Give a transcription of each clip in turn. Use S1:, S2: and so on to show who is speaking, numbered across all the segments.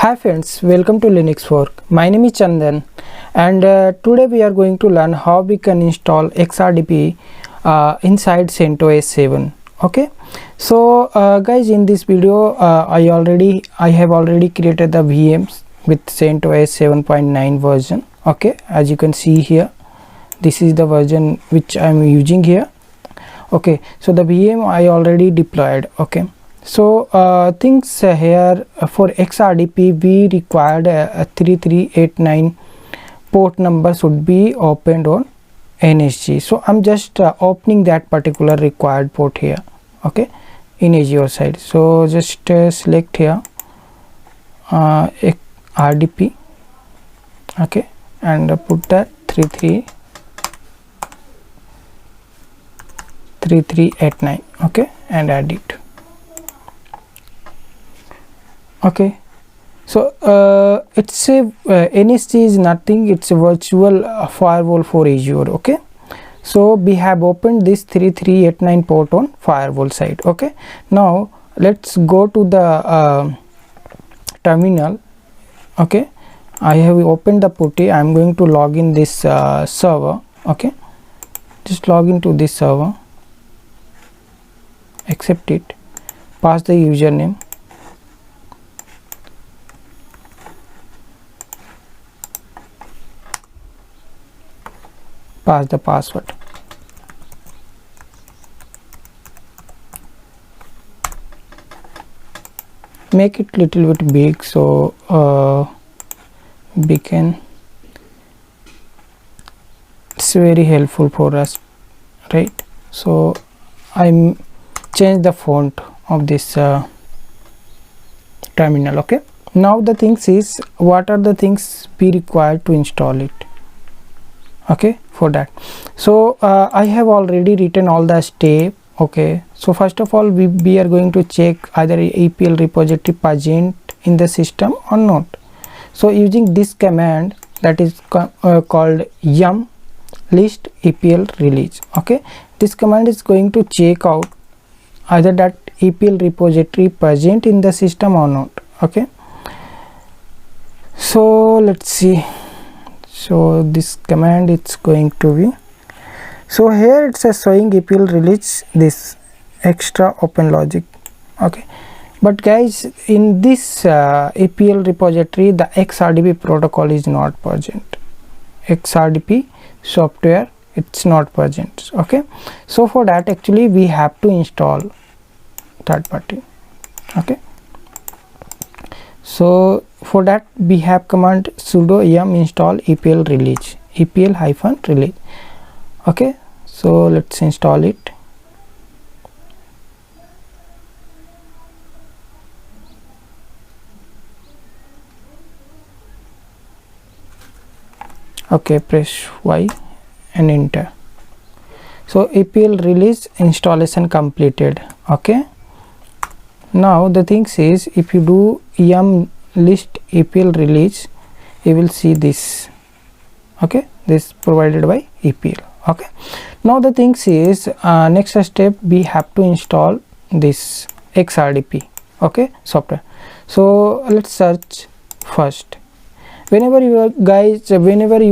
S1: Hi friends, welcome to Linux Fork. My name is Chandan and today we are going to learn how we can install XRDP inside CentOS 7. Okay, so guys, in this video I have already created the VMs with CentOS 7.9 version. Okay, as you can see here, this is the version which I am using here. Okay, so the VM I already deployed. Okay, so things here for XRDP we required a 3389 port number should be opened on NSG. So I'm just opening that particular required port here. Okay, in Azure side. So just select here RDP. Okay, and put that 3389. Okay, and add it. Okay, so it's a NSG is nothing, it's a virtual firewall for Azure. Okay, so we have opened this 3389 port on firewall side. Okay, now let's go to the terminal. Okay, I have opened the putty. I am going to log in this server. Okay, just log into this server, accept it, pass the username, pass the password. Make it little bit big so we can, it's very helpful for us, right? So I'm change the font of this terminal. Okay, now the things is, what are the things we require to install it? Okay, for that, so I have already written all the step. Okay, so first of all we are going to check either EPL repository present in the system or not. So using this command, that is called yum list EPL release. Okay, this command is going to check out either that EPL repository present in the system or not. Okay, so let's see. So this command it's going to be, so here it says showing EPL release this extra open logic. Okay, but guys, in this EPL repository the XRDP protocol is not present. XRDP software, it's not present. Okay, so for that actually we have to install third party. Okay, so for that we have command sudo yum install EPL release, EPL-release. Okay, so let's install it. Okay, press Y and enter. So EPL release installation completed. Okay, now the things is, if you do yum list EPL release, you will see this. Okay, this provided by EPL. Okay, now the things is, next step we have to install this XRDP. Okay, software. So let's search first. Whenever you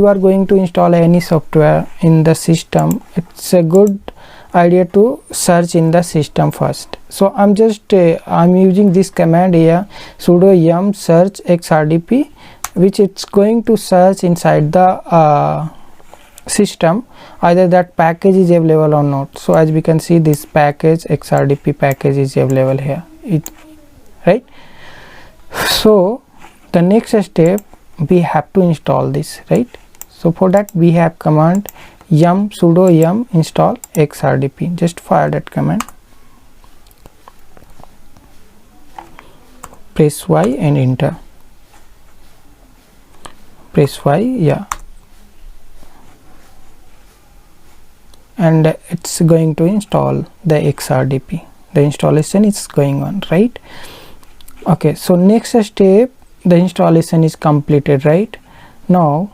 S1: are going to install any software in the system, it's a good idea to search in the system first. So I'm just I'm using this command here, sudo yum search XRDP, which it's going to search inside the system either that package is available or not. So as we can see, this package XRDP package is available here, right? So the next step we have to install this, right? So for that we have command yum sudo yum install XRDP. Just fire that command, press Y and enter. Press Y, yeah, and it's going to install the XRDP. The installation is going on, right? Okay, so next step, the installation is completed, right? Now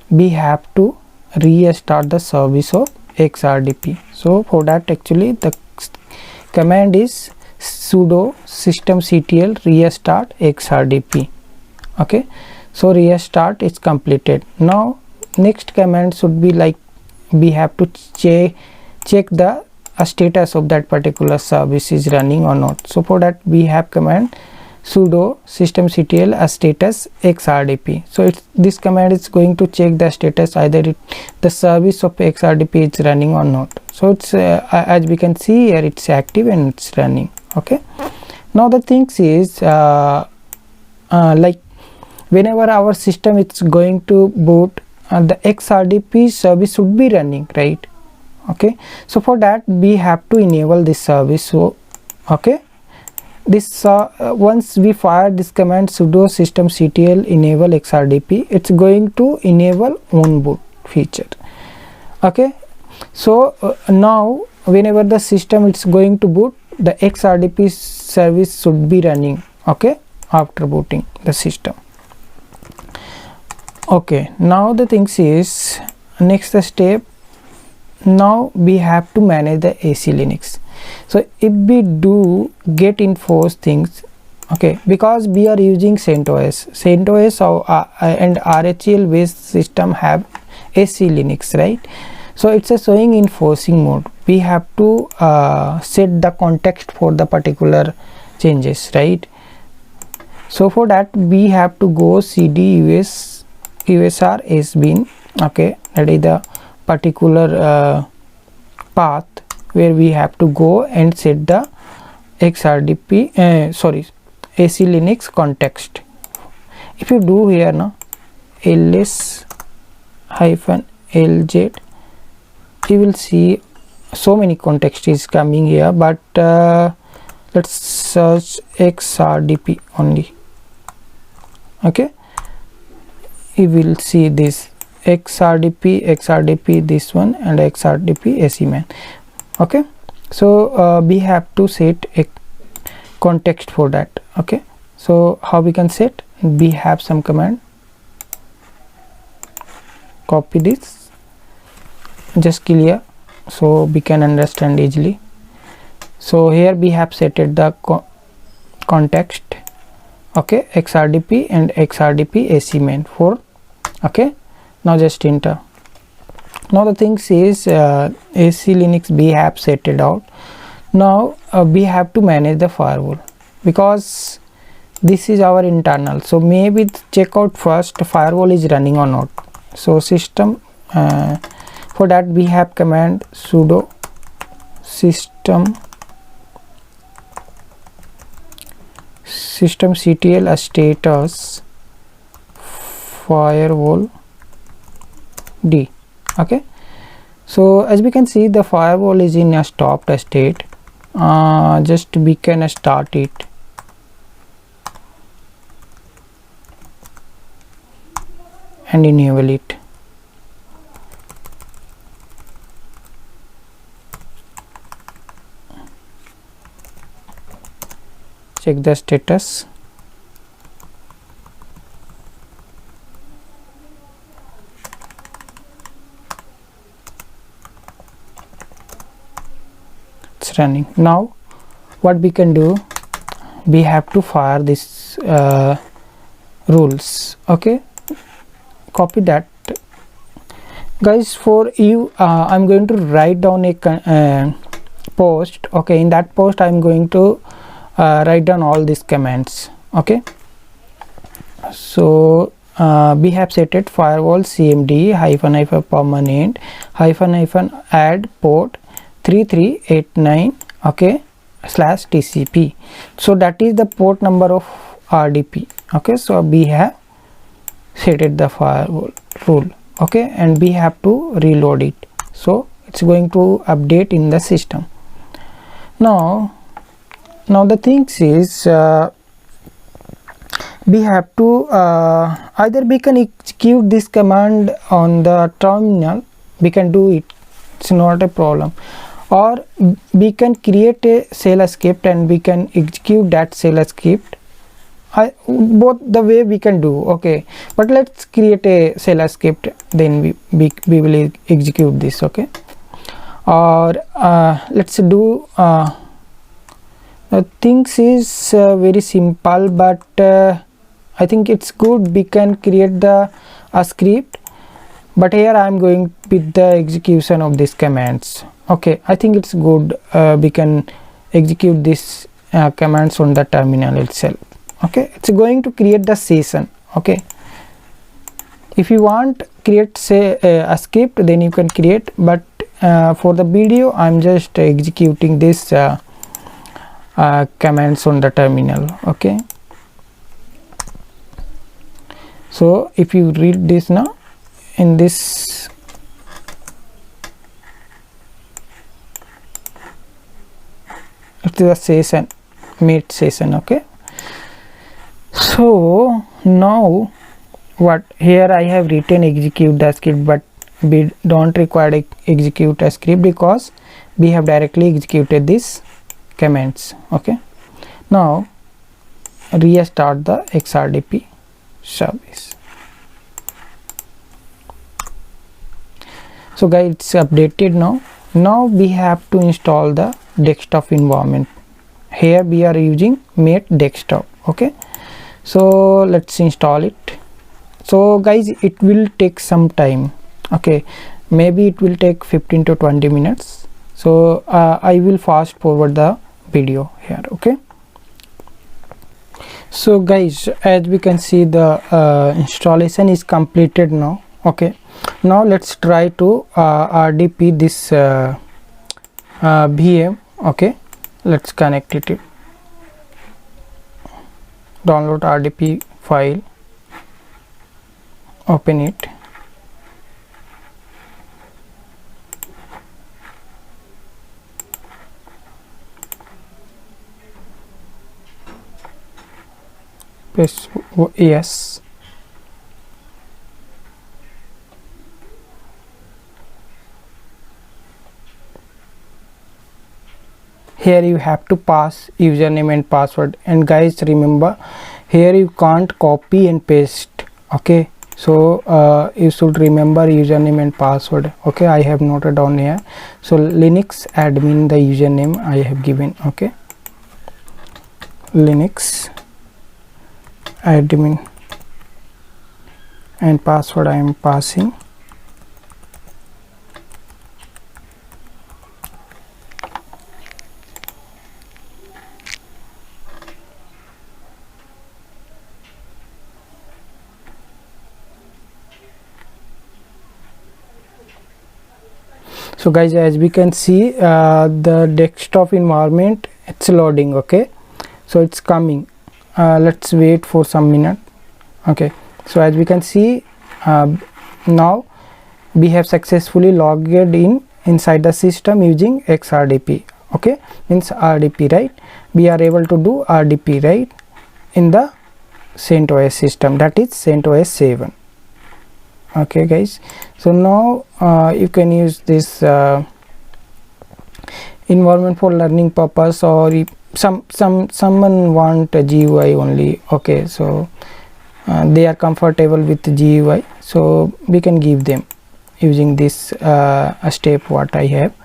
S1: we have to restart the service of XRDP. So for that actually the command is sudo systemctl restart XRDP. Okay, so restart is completed. Now next command should be like we have to check the status of that particular service is running or not. So for that we have command sudo systemctl status xrdp. So this command is going to check the status, either the service of xrdp is running or not. So it's as we can see here, it's active and it's running. Okay, now the things is like whenever our system is going to boot, the xrdp service should be running, right? Okay, so for that we have to enable this service. So okay, this once we fire this command sudo systemctl enable xrdp, it's going to enable on boot feature. Okay, so now whenever the system is going to boot, the xrdp service should be running. Okay, after booting the system. Okay, now the things is next step. Now we have to manage the AC Linux. So if we do get enforce things, okay, because we are using CentOS and RHEL based system have AC Linux, right? So it's a showing enforcing mode. We have to set the context for the particular changes, right? So for that we have to go cd usr sbin. Okay, that is the particular path where we have to go and set the xrdp AC Linux context. If you do here now ls-lz, you will see so many context is coming here, but let's search xrdp only. Okay, you will see this xrdp this one and xrdp acman. Okay, so we have to set a context for that. Okay, so how we can set? We have some command, copy this, just clear so we can understand easily. So here we have set the context. Okay, xrdp and xrdp acman for. Okay, now just enter. Now the thing says AC Linux we have set it out. Now we have to manage the firewall, because this is our internal. So maybe check out first firewall is running or not. So system for that we have command sudo systemctl status firewall d. Okay, so as we can see the firewall is in a stopped state. Just we can start it. And enable it. Check the status. It's running. Now what we can do, we have to fire this rules. Okay, copy that, guys. For you I'm going to write down a post. Okay, in that post I'm going to write down all these commands. Okay, so we have set it firewall cmd -- permanent -- add port 3389. Okay, /tcp. so that is the port number of rdp. Okay, so we have set it the firewall rule. Okay, and we have to reload it, so it's going to update in the system. Now the things is we have to either we can execute this command on the terminal, we can do it, it's not a problem, or we can create a shell script and we can execute that shell script. Both the way we can do. Okay, but let's create a shell script, then we will execute this. Okay, or let's do things is very simple, but I think it's good. We can create the a script, but here I am going with the execution of these commands. Okay, I think it's good. We can execute this commands on the terminal itself. Okay, it's going to create the session. Okay, if you want create say a script, then you can create, but for the video I'm just executing this commands on the terminal. Okay, so if you read this now, in this it is a session, meet session. Okay, so now what, here I have written execute the script, but we don't require execute a script because we have directly executed this commands. Okay, now restart the XRDP service. So guys, it's updated now. Now we have to install the desktop environment. Here we are using Mate desktop. Okay, so let's install it. So guys, it will take some time. Okay, maybe it will take 15 to 20 minutes. So I will fast forward the video here. Okay, so guys, as we can see, the installation is completed now. Okay, now let's try to RDP this VM. Okay, let's connect it. Download RDP file, open it. Press yes. Here you have to pass username and password, and guys remember, here you can't copy and paste. Okay, so you should remember username and password. Okay, I have noted down here. So Linux admin, the username I have given. Okay, Linux admin, and password I am passing. So guys, as we can see, the desktop environment, it's loading. Okay, so it's coming. Let's wait for some minute. Okay, so as we can see, now we have successfully logged in inside the system using XRDP. Okay, means RDP, right? We are able to do RDP, right, in the CentOS system, that is CentOS 7. Okay guys, so now you can use this environment for learning purpose, or if someone want a GUI only. Okay, so they are comfortable with the GUI, so we can give them using this a step what I have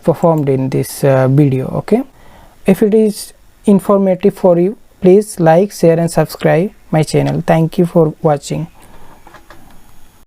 S1: performed in this video. Okay, if it is informative for you, please like, share and subscribe my channel. Thank you for watching.